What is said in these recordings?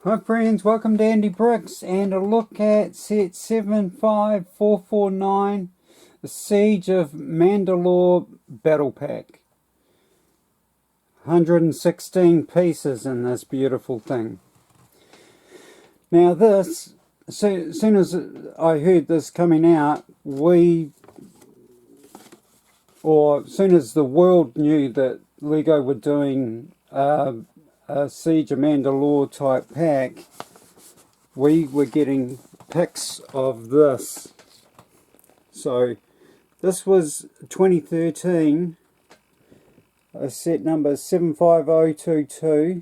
Hi friends, welcome to Andy Bricks and a look at set 75449, the Siege of Mandalore Battle Pack. 116 pieces in this beautiful thing. Now this, as soon as I heard this coming out, as soon as the world knew that LEGO were doing a Siege of Mandalore type pack, we were getting pics of this. So this was 2013, set number 75022,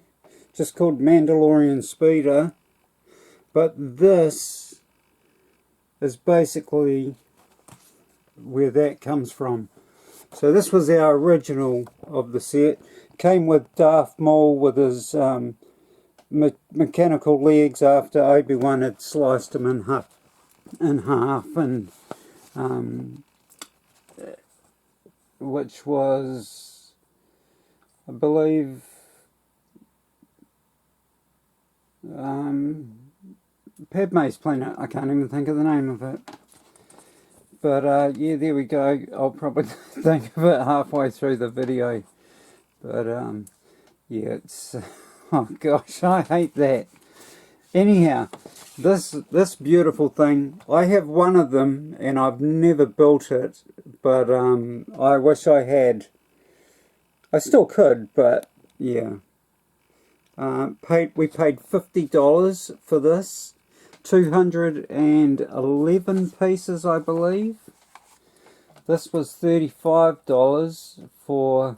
just called Mandalorian Speeder, but this is basically where that comes from. So this was our original of the set. Came with Darth Maul with his mechanical legs after Obi-Wan had sliced him in half, and which was, I believe, Padme's planet. I can't even think of the name of it. But yeah, there we go. I'll probably think of it halfway through the video. But yeah, it's oh gosh, I hate that. Anyhow, this beautiful thing, I have one of them and I've never built it, but I wish I had. I still could, but yeah. We paid $50 for this. 211 pieces, I believe. This was $35 for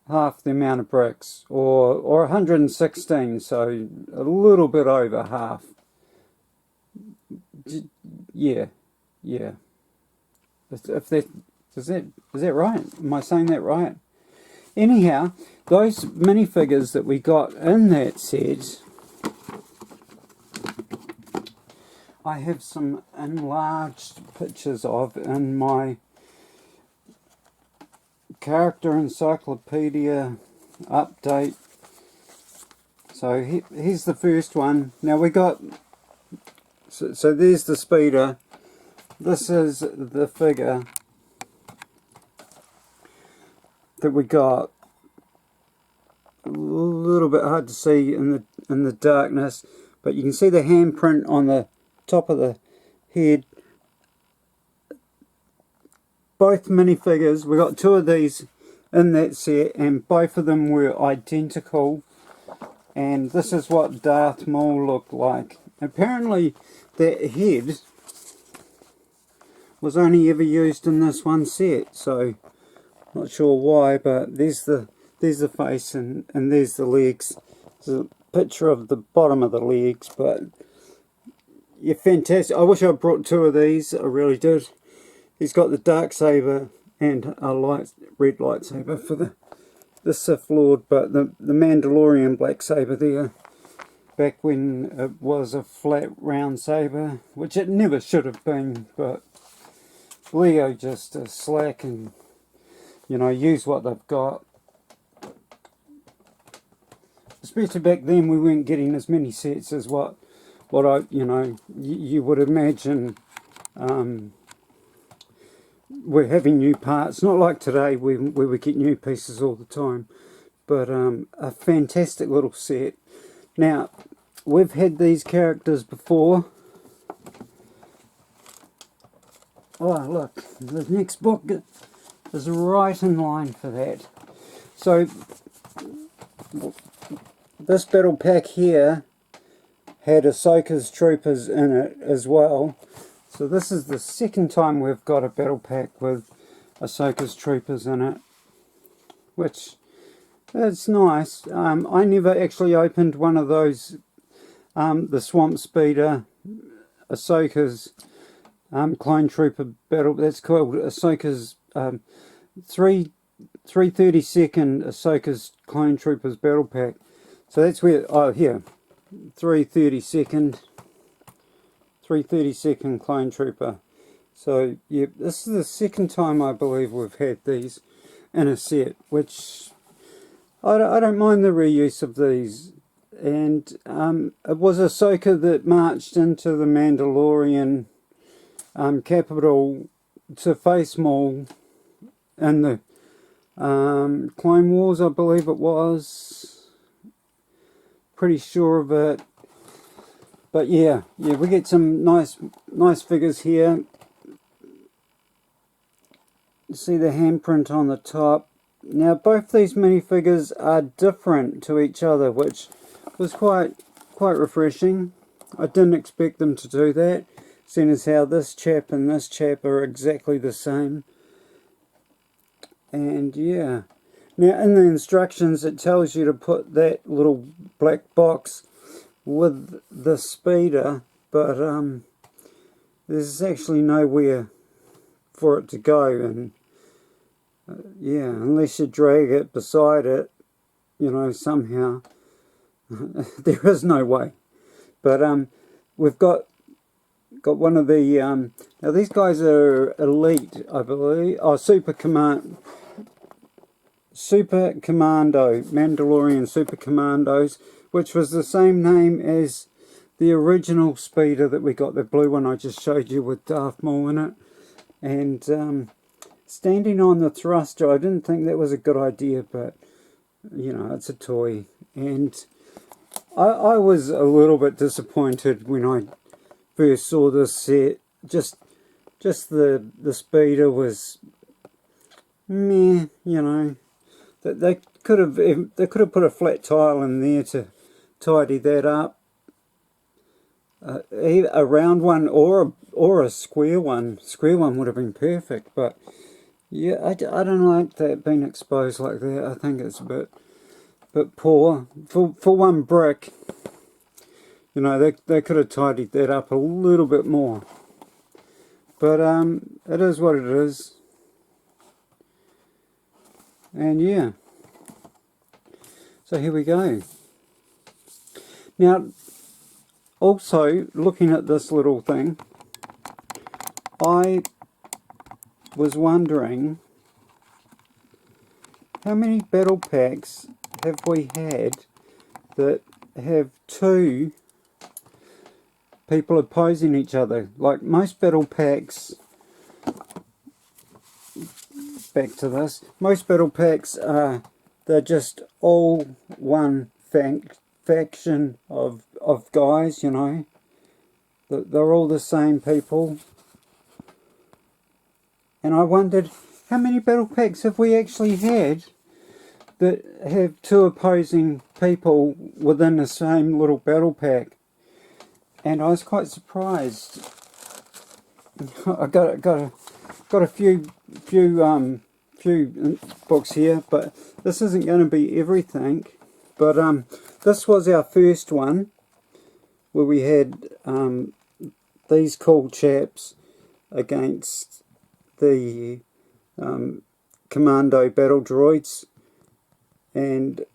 half the amount of bricks, or 116, so a little bit over half. Yeah. If that is that right? Am I saying that right? Anyhow, those minifigures that we got in that set, I have some enlarged pictures of in my character encyclopedia update. So here's the first one. Now we got, so there's the speeder. This is the figure that we got. A little bit hard to see in the darkness, but you can see the handprint on the top of the head. Both minifigures, we got two of these in that set, and both of them were identical. And this is what Darth Maul looked like. Apparently that head was only ever used in this one set, so not sure why, but there's the face and there's the legs. There's a picture of the bottom of the legs, but yeah, fantastic. I wish I brought two of these, I really did. He's got the dark saber and a red lightsaber for the Sith Lord, but the Mandalorian black saber there, back when it was a flat round saber, which it never should have been, but Leo just slack and, you know, use what they've got. Especially back then, we weren't getting as many sets as what I, you know, you would imagine. We're having new parts, not like today where we get new pieces all the time, but a fantastic little set. Now, we've had these characters before. Oh look, the next book is right in line for that. So this battle pack here had Ahsoka's troopers in it as well. So this is the second time we've got a battle pack with Ahsoka's troopers in it, which is nice. I never actually opened one of those, the Swamp Speeder, Ahsoka's clone trooper battle. That's called Ahsoka's 332nd Ahsoka's clone troopers battle pack. So that's where, oh here, 332nd clone trooper. So yeah, this is the second time I believe we've had these in a set, which I don't mind the reuse of these And it was Ahsoka that marched into the Mandalorian capital to face Maul in the Clone Wars, I believe it was. Pretty sure of it. But yeah, we get some nice figures here. See the handprint on the top. Now both these minifigures are different to each other, which was quite refreshing. I didn't expect them to do that, seeing as how this chap and this chap are exactly the same. And yeah, now in the instructions it tells you to put that little black box with the speeder, but there's actually nowhere for it to go, and yeah, unless you drag it beside it, you know, somehow. There is no way. But we've got one of the now these guys are elite, I believe. Oh, Super Commando, Mandalorian Super Commandos, which was the same name as the original speeder that we got, the blue one I just showed you with Darth Maul in it. And standing on the thruster, I didn't think that was a good idea, but you know, it's a toy. And I was a little bit disappointed when I first saw this set. Just the speeder was meh, you know. That they could have put a flat tile in there to tidy that up. A round one or a square one. Square one would have been perfect, but yeah, I don't like that being exposed like that. I think it's a bit poor for one brick. You know, they could have tidied that up a little bit more. But it is what it is. And yeah. So here we go. Now, also looking at this little thing, I was wondering how many battle packs have we had that have two people opposing each other. Like most battle packs, back to this, most battle packs are, they're just all one faction of guys, you know. They're all the same people. And I wondered, how many battle packs have we actually had that have two opposing people within the same little battle pack? And I was quite surprised. I got a few books here, but this isn't going to be everything. But this was our first one, where we had these cool chaps against the Commando battle droids. And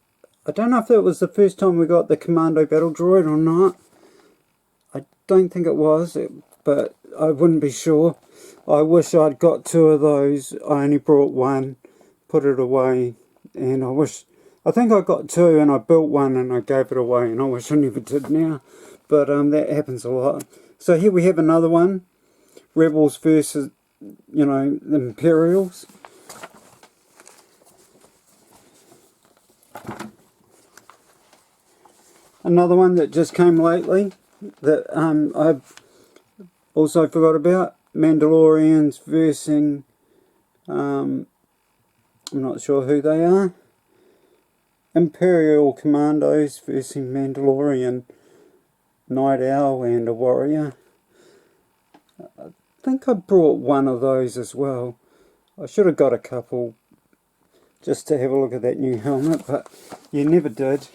I don't know if that was the first time we got the Commando battle droid or not. I don't think it was, but I wouldn't be sure. I wish I'd got two of those. I only brought one, put it away, and I think I got two and I built one and I gave it away, and I wish I never did now. But that happens a lot. So here we have another one. Rebels versus, you know, the Imperials. Another one that just came lately that I also forgot about. Mandalorians versus, I'm not sure who they are. Imperial Commandos versus Mandalorian Night Owl and a Warrior. I think I brought one of those as well. I should have got a couple just to have a look at that new helmet, but you never did.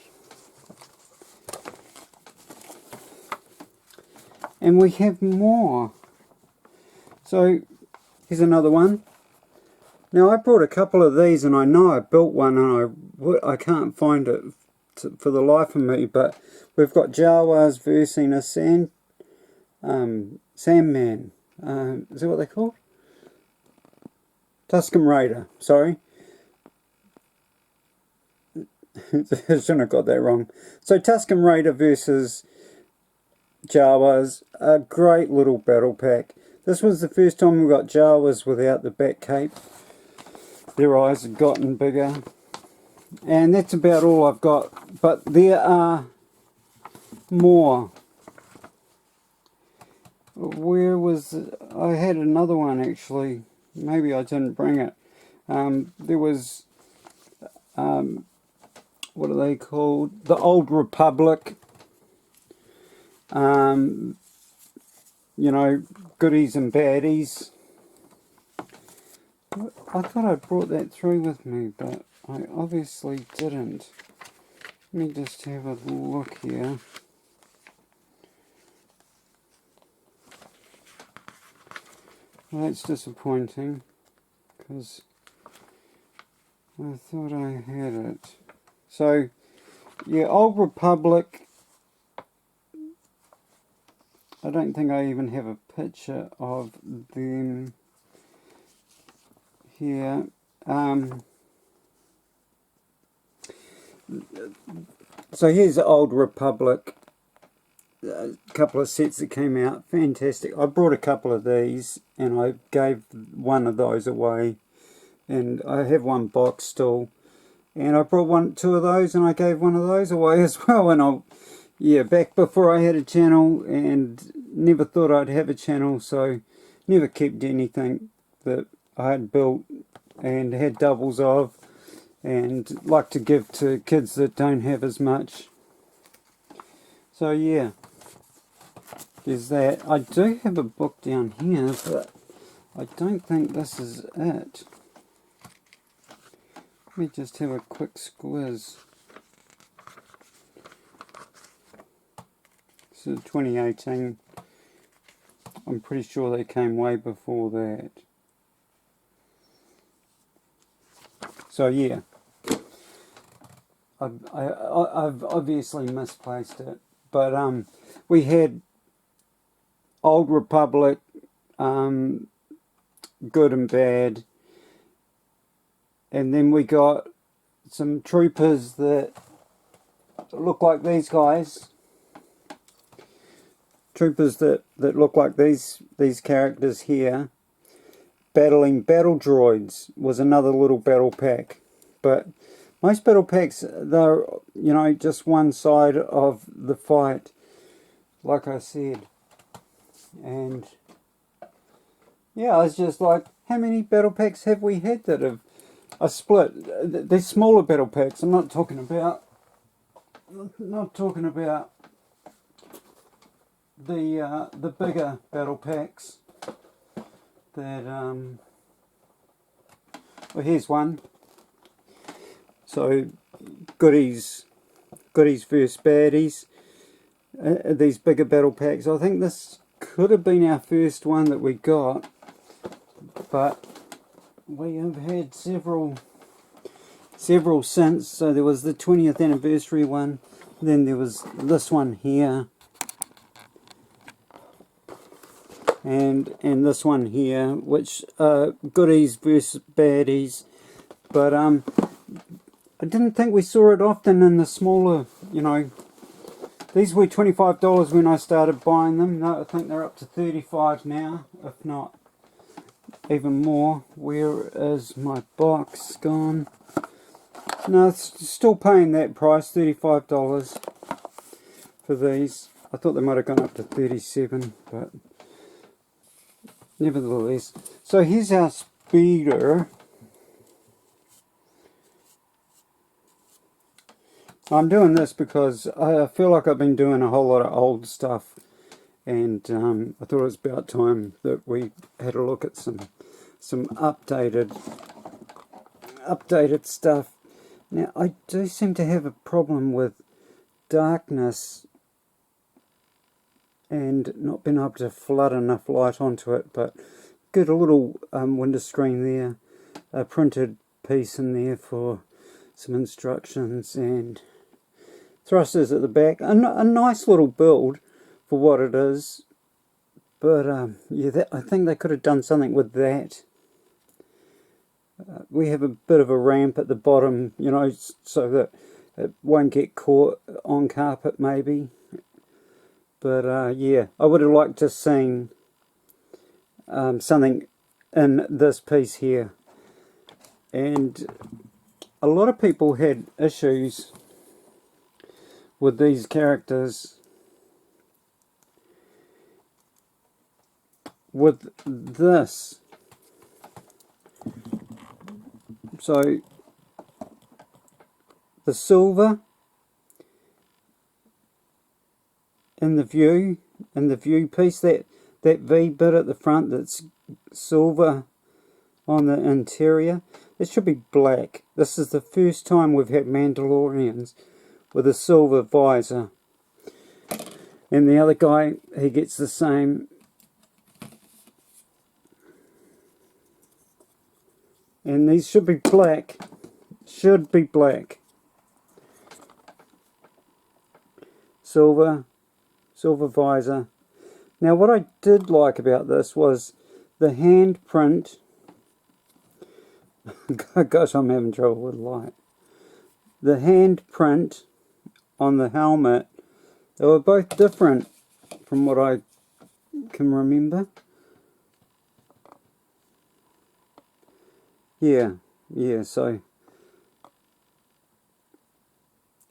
And we have more. So here's another one. Now I brought a couple of these, and I know I built one, and I can't find it for the life of me. But we've got Jawas versus a Sandman. Is that what they're called? Tusken Raider. Sorry. I shouldn't have got that wrong. So Tusken Raider versus Jawas, a great little battle pack. This was the first time we got Jawas without the back cape. Their eyes had gotten bigger. And that's about all I've got. But there are more. Where was I had another one actually. Maybe I didn't bring it. There was what are they called? The Old Republic. You know, goodies and baddies. I thought I brought that through with me, but I obviously didn't. Let me just have a look here. Well, that's disappointing, because I thought I had it. So, yeah, Old Republic. I don't think I even have a picture of them here. So here's the Old Republic. A couple of sets that came out. Fantastic. I brought a couple of these and I gave one of those away. And I have one box still. And I brought two of those and I gave one of those away as well. And yeah, back before I had a channel and never thought I'd have a channel, so never kept anything that I had built and had doubles of, and like to give to kids that don't have as much. So yeah, there's that. I do have a book down here, but I don't think this is it. Let me just have a quick squiz. This is 2018. I'm pretty sure they came way before that. So yeah, I've obviously misplaced it, but we had Old Republic, good and bad, and then we got some troopers that look like these guys. Troopers that look like these characters here. Battling battle droids was another little battle pack. But most battle packs, they're, you know, just one side of the fight, like I said. And yeah, I was just like, how many battle packs have we had that have a split? They're smaller battle packs. I'm not talking about the bigger battle packs that well, here's one. So goodies versus baddies, these bigger battle packs. I think this could have been our first one that we got, but we have had several since. So there was the 20th anniversary one, then there was this one here, and this one here, which goodies versus baddies. But I didn't think we saw it often in the smaller, you know. These were $25 when I started buying them. No, I think they're up to $35 now, if not even more. Where is my box gone? No, it's still paying that price, $35 for these. I thought they might have gone up to $37, but nevertheless. So here's our speeder. I'm doing this because I feel like I've been doing a whole lot of old stuff, and I thought it was about time that we had a look at some updated stuff. Now I do seem to have a problem with darkness and not being able to flood enough light onto it, but get a little window screen there, a printed piece in there for some instructions, and thrusters at the back. A nice little build for what it is, but yeah, I think they could have done something with that. We have a bit of a ramp at the bottom, you know, so that it won't get caught on carpet maybe. But yeah, I would have liked to seen something in this piece here. And a lot of people had issues with these characters with this. So the silver in the view piece, that V bit at the front that's silver on the interior, it should be black. This is the first time we've had Mandalorians with a silver visor. And the other guy, he gets the same. And these should be black. Should be black. Silver visor. Now what I did like about this was the handprint. Gosh, I'm having trouble with light. The handprint on the helmet, they were both different from what I can remember. Yeah, so,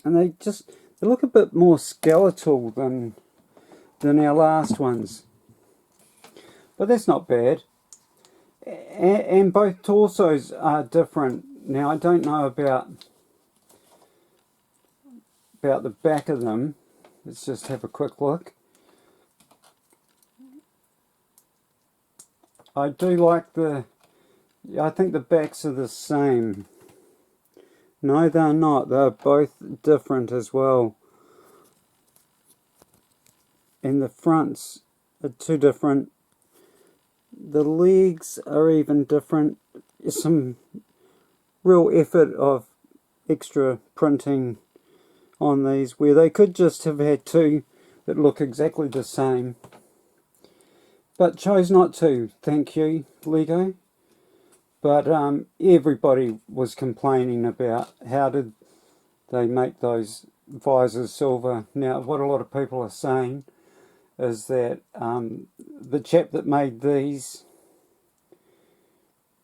and they look a bit more skeletal than our last ones, but that's not bad. And both torsos are different. Now I don't know about the back of them. Let's just have a quick look. I do like I think the backs are the same. No, they're not. They're both different as well. And the fronts are two different. The legs are even different. There's some real effort of extra printing on these, where they could just have had two that look exactly the same. But chose not to. Thank you, Lego. But everybody was complaining about how did they make those visors silver. Now, what a lot of people are saying is that the chap that made these,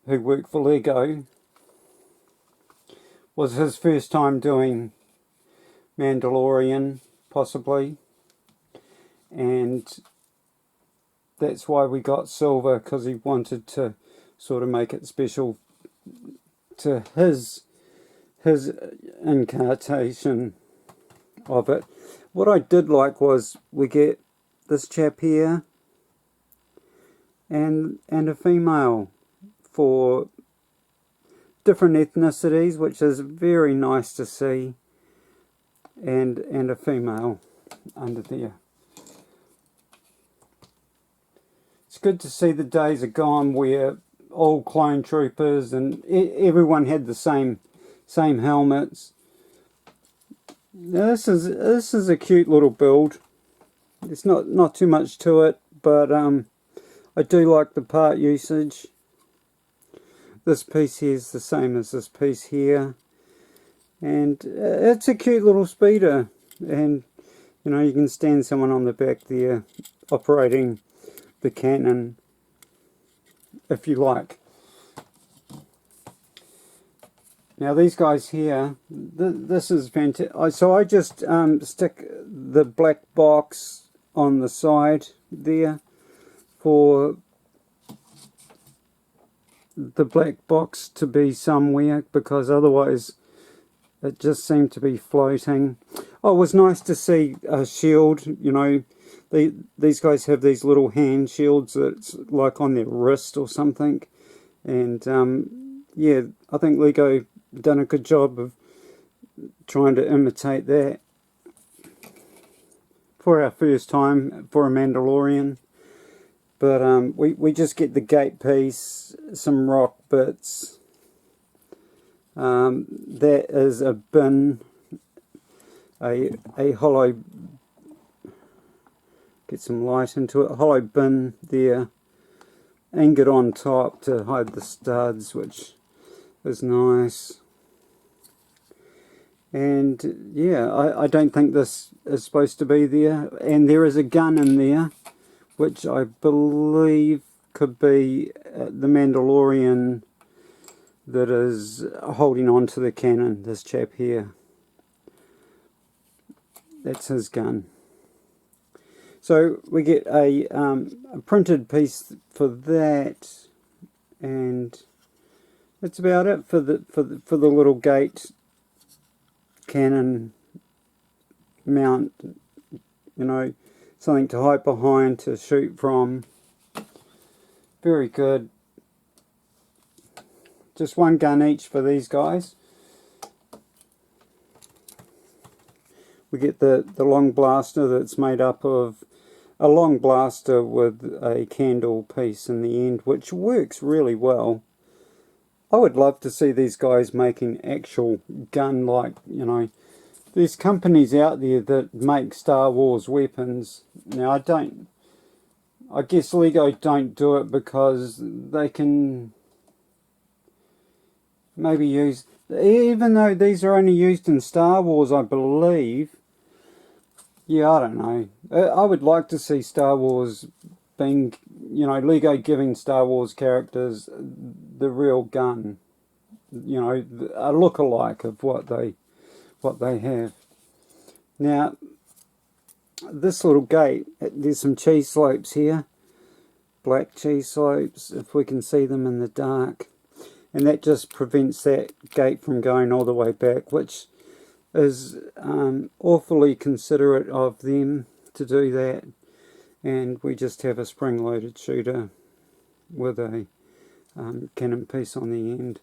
who worked for Lego, was his first time doing Mandalorian, possibly, and that's why we got silver, because he wanted to sort of make it special to his incarnation of it. What I did like was we get this chap here and a female for different ethnicities, which is very nice to see, and a female under there. It's good to see the days are gone where all clone troopers and everyone had the same helmets. Now this is a cute little build. It's not too much to it, but I do like the part usage. This piece here is the same as this piece here, and it's a cute little speeder. And you know, you can stand someone on the back there operating the cannon if you like. Now these guys here, this is fantastic. So I just stick the black box on the side there for the black box to be somewhere, because otherwise it just seemed to be floating. Oh, it was nice to see a shield. You know, these guys have these little hand shields that's like on their wrist or something, and yeah, I think Lego done a good job of trying to imitate that for our first time for a Mandalorian. But we just get the gate piece, some rock bits. That is a bin, a hollow. Get some light into it. Hollow bin there. Ingot on top to hide the studs, which is nice. And yeah, I don't think this is supposed to be there. And there is a gun in there, which I believe could be the Mandalorian that is holding on to the cannon, this chap here. That's his gun. So we get a printed piece for that, and that's about it for the little gate cannon mount. You know, something to hide behind to shoot from. Very good. Just one gun each for these guys. We get the long blaster that's made up of a long blaster with a candle piece in the end, which works really well. I would love to see these guys making actual gun, like, you know, there's companies out there that make Star Wars weapons. Now I guess Lego don't do it because they can maybe use, even though these are only used in Star Wars, I believe. Yeah, I don't know. I would like to see Star Wars being, you know, Lego giving Star Wars characters the real gun. You know, a look-alike of what they have. Now, this little gate, there's some cheese slopes here. Black cheese slopes, if we can see them in the dark. And that just prevents that gate from going all the way back, which is awfully considerate of them to do that. And we just have a spring-loaded shooter with a cannon piece on the end.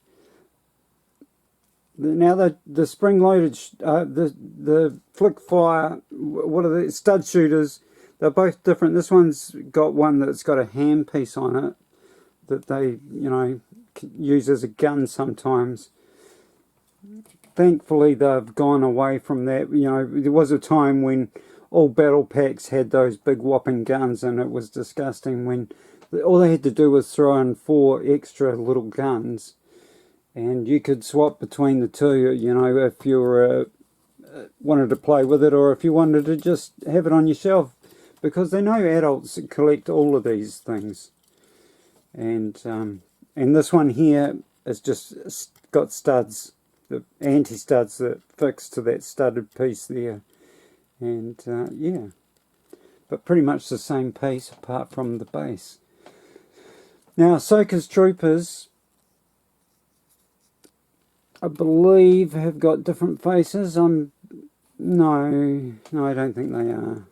Now the spring-loaded, the flick fire, what are the stud shooters? They're both different. This one's got one that's got a hand piece on it that they, you know, use as a gun sometimes. Thankfully, they've gone away from that. You know, there was a time when all battle packs had those big whopping guns, and it was disgusting when all they had to do was throw in 4 extra little guns, and you could swap between the two, you know, if you were wanted to play with it, or if you wanted to just have it on your shelf, because they know adults collect all of these things. And this one here is just got studs, the anti-studs that fix to that studded piece there. And yeah, but pretty much the same piece apart from the base. Now Ahsoka's troopers, I believe, have got different faces. No, I don't think they are.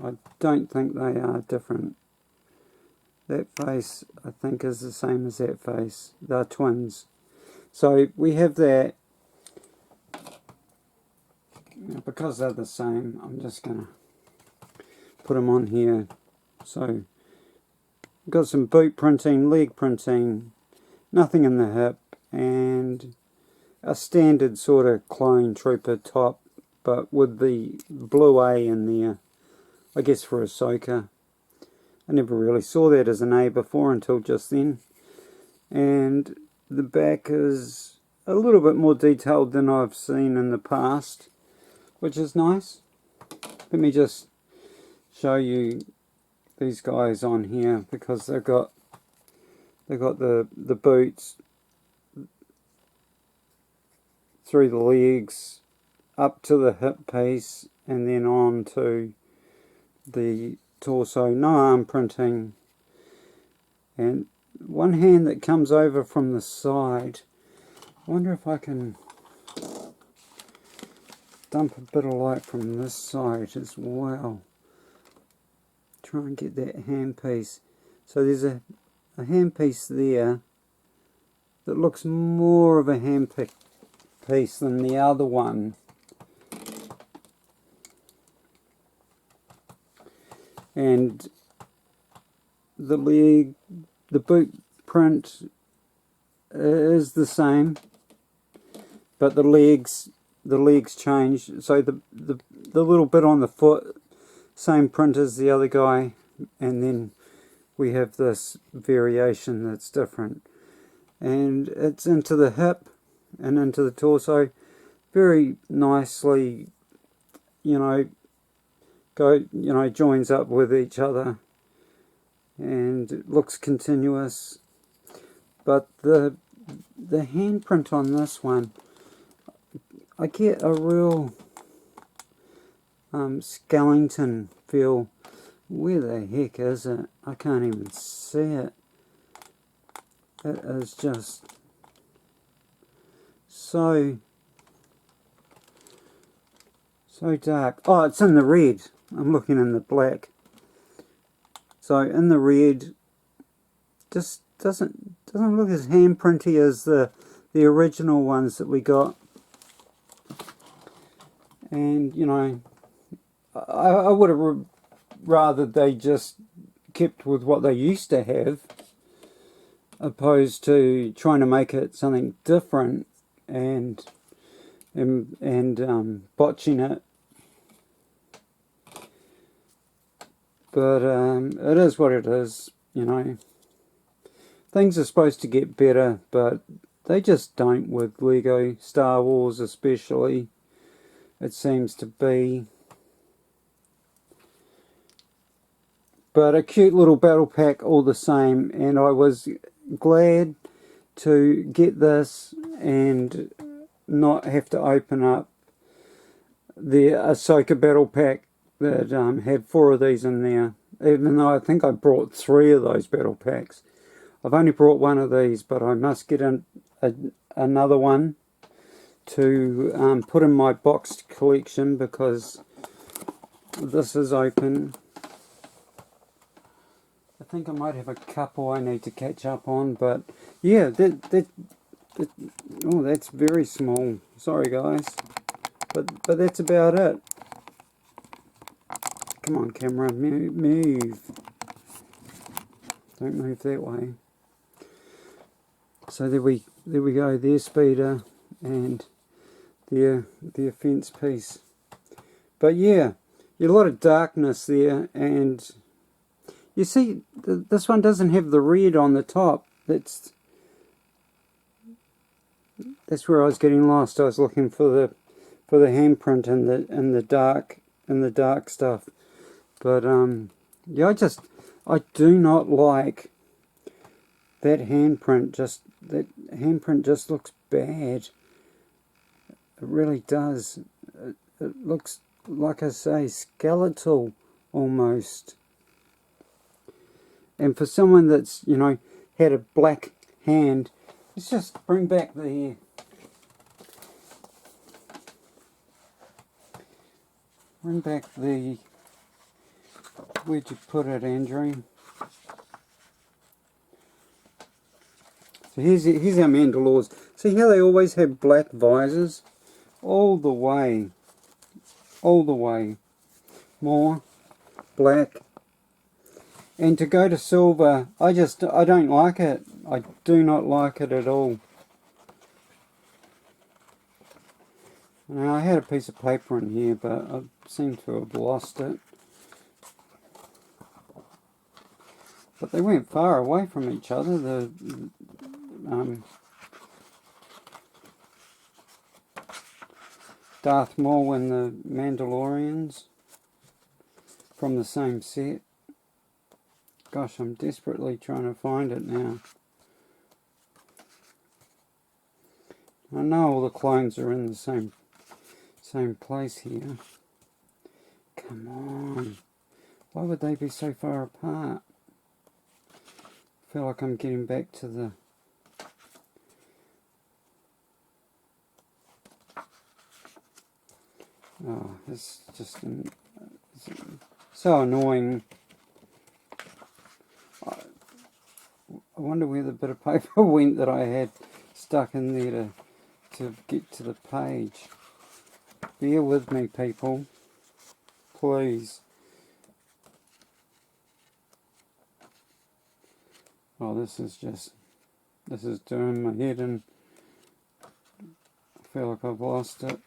I don't think they are different. That face, I think, is the same as that face. They're twins. So we have that. Now, because they're the same, I'm just going to put them on here. So, got some boot printing, leg printing, nothing in the hip, and a standard sort of clone trooper top, but with the blue A in there, I guess for Ahsoka. I never really saw that as an A before until just then. And the back is a little bit more detailed than I've seen in the past, which is nice. Let me just show you these guys on here, because they've got the boots through the legs up to the hip piece and then on to the torso. No arm printing, and one hand that comes over from the side. I wonder if I can dump a bit of light from this side as well. Try and get that hand piece. So there's a hand piece there that looks more of a hand piece than the other one. And the leg, the boot print is the same, but the legs change. So the little bit on the foot, same print as the other guy, and then we have this variation that's different, and it's into the hip and into the torso. very nicely, joins up with each other, and it looks continuous. But the handprint on this one, I get a real skeleton feel. Where the heck is it? I can't even see it. It is just so dark. Oh, it's in the red. I'm looking in the black. So in the red, just doesn't look as handprinty as the original ones that we got. And I would have rather they just kept with what they used to have, opposed to trying to make it something different and botching it. But it is what it is, Things are supposed to get better, but they just don't with Lego Star Wars, especially. It seems to be. But a cute little battle pack all the same, and I was glad to get this and not have to open up the Ahsoka battle pack that had 4 of these in there, even though I think I brought 3 of those battle packs. I've only brought 1 of these, but I must get another one to put in my boxed collection, because this is open. I think I might have a couple I need to catch up on, but yeah, oh, that's very small. Sorry guys, but that's about it. Come on, camera, move. Don't move that way. So there we go. Their speeder and their fence piece. But yeah, a lot of darkness there, and you see, this one doesn't have the red on the top. That's where I was getting lost. I was looking for the handprint and the dark stuff. But yeah, I do not like that handprint. That handprint just looks bad. It really does. It looks, like I say, skeletal almost. And for someone that's, had a black hand, let's just bring back the... Where'd you put it, Andrew? So here's our Mandalores. See how they always have black visors? All the way. More black. And to go to silver, I don't like it. I do not like it at all. Now, I had a piece of paper in here, but I seem to have lost it. But they went far away from each other. The Darth Maul and the Mandalorians from the same set. Gosh, I'm desperately trying to find it now. I know all the clones are in the same place here. Come on. Why would they be so far apart? I feel like I'm getting back to the... Oh, it's just so annoying. I wonder where the bit of paper went that I had stuck in there to get to the page. Bear with me, people. Please. Oh, this is doing my head in. I feel like I've lost it.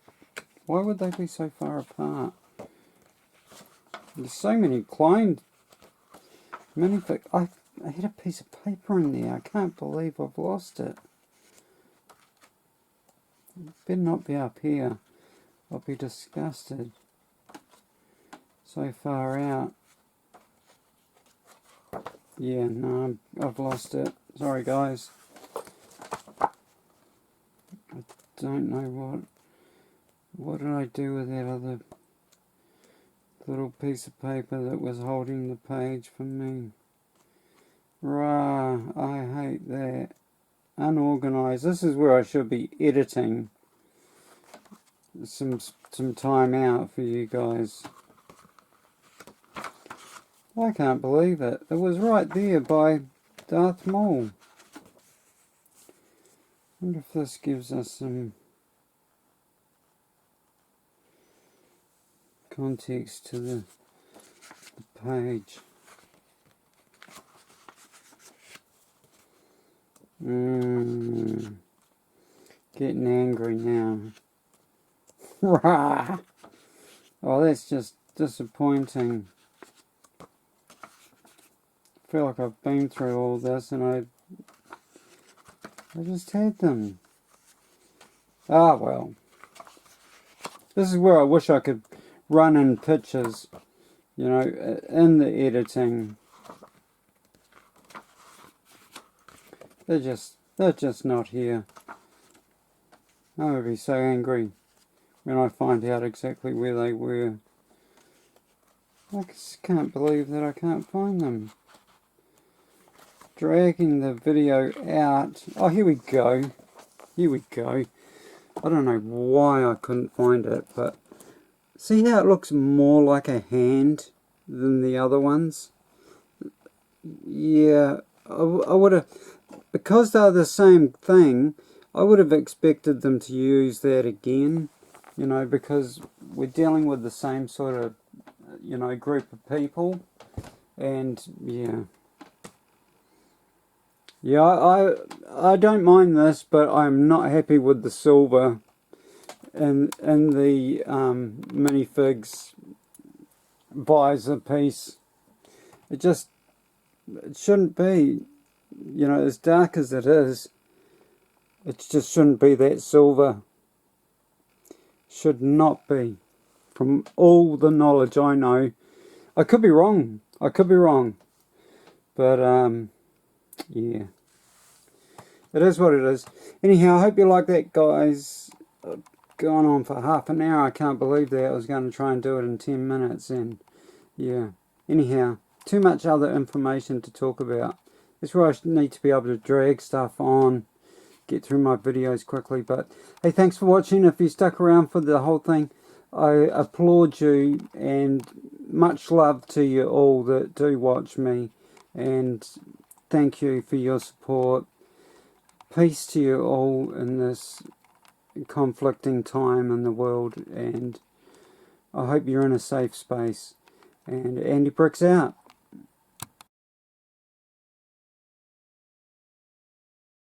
Why would they be so far apart? There's so many cloned minifigs. I had a piece of paper in there. I can't believe I've lost it. Better not be up here. I'll be disgusted. So far out. Yeah, no, I've lost it. Sorry guys. I don't know what did I do with that other little piece of paper that was holding the page for me. Rah, I hate that. Unorganized. This is where I should be editing some time out for you guys. I can't believe it. It was right there by Darth Maul. Wonder if this gives us some context to the page. Getting angry now. Rah! Oh, that's just disappointing. I feel like I've been through all this and I just had them. Ah, well. This is where I wish I could run in pictures, you know, in the editing. They're just not here. I would be so angry when I find out exactly where they were. I just can't believe that I can't find them. Dragging the video out. Oh, here we go. Here we go. I don't know why I couldn't find it, but see how it looks more like a hand than the other ones? Yeah, I would have, because they're the same thing, I would have expected them to use that again, you know, because we're dealing with the same sort of, you know, group of people, and yeah. Yeah, I don't mind this, but I'm not happy with the silver and the minifigs visor piece. It shouldn't be, you know, as dark as it is, it just shouldn't be that silver. Should not be. From all the knowledge I know. I could be wrong. I could be wrong. But, yeah. It is what it is. Anyhow, I hope you like that, guys. I've gone on for half an hour. I can't believe that. I was going to try and do it in 10 minutes. And, yeah. Anyhow, too much other information to talk about. That's where I need to be able to drag stuff on. Get through my videos quickly. But, hey, thanks for watching. If you stuck around for the whole thing, I applaud you. And much love to you all that do watch me. And thank you for your support. Peace to you all in this conflicting time in the world, and I hope you're in a safe space. And Andy Bricks out.